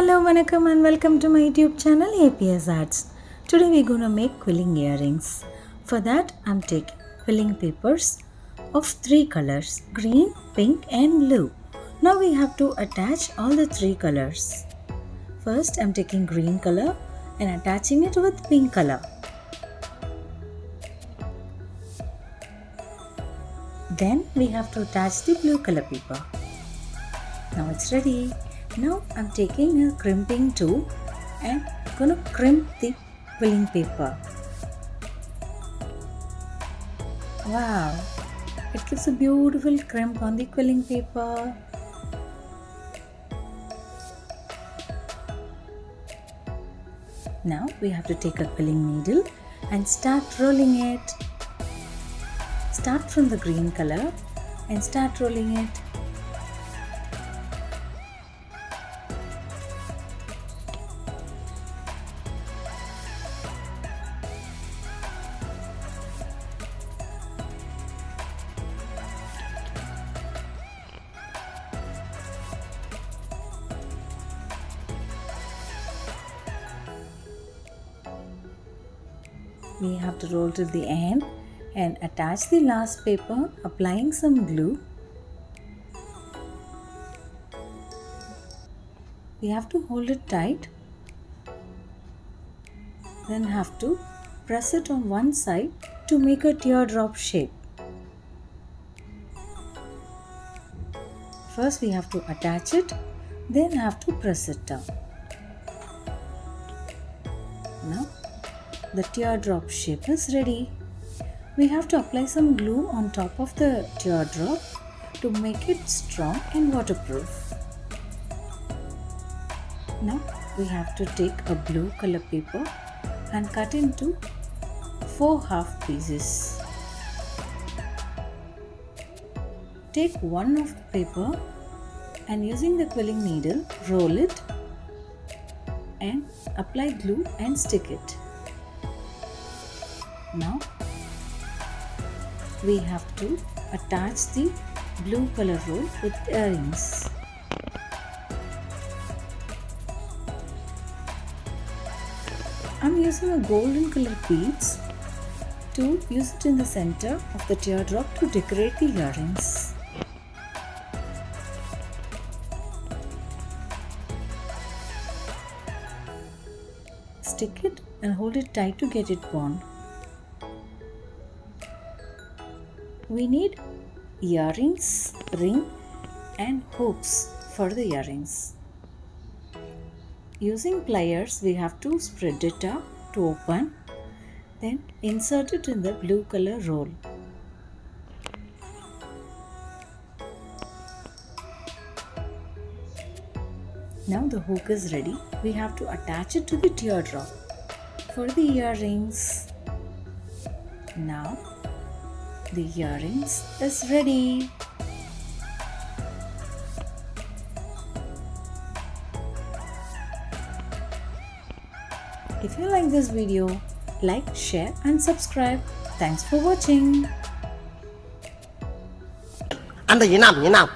Hello, Vanakkam and welcome to my YouTube channel APSarts. Today we're going to make quilling earrings. For that, I'm taking quilling papers of 3 colors, green, pink and blue. Now we have to attach all the 3 colors. First, I'm taking green color and attaching it with pink color. Then we have to attach the blue color paper. Now it's ready. Now I'm taking a crimping tool and gonna crimp the quilling paper. Wow! It gives a beautiful crimp on the quilling paper. Now we have to take a quilling needle and start rolling it. Start from the green color and start rolling it. We have to roll to the end and attach the last paper, applying some glue. We have to hold it tight, then have to press it on one side to make a teardrop shape. First we have to attach it, then have to press it down. Now the teardrop shape is ready. We have to apply some glue on top of the teardrop to make it strong and waterproof. Now we have to take a blue color paper and cut into 4 half pieces. Take one of the paper and using the quilling needle roll it and apply glue and stick it. Now we have to attach the blue color roll with earrings. I'm using a golden color beads to use it in the center of the teardrop to decorate the earrings. Stick it and hold it tight to get it bound. We need earrings, ring and hooks for the earrings. Using pliers, we have to spread it out to open, then insert it in the blue color roll. Now the hook is ready. We have to attach it to the teardrop for the earrings. Now the earrings is ready. If you like this video, like, share and subscribe. Thanks for watching. Anh thì Việt Nam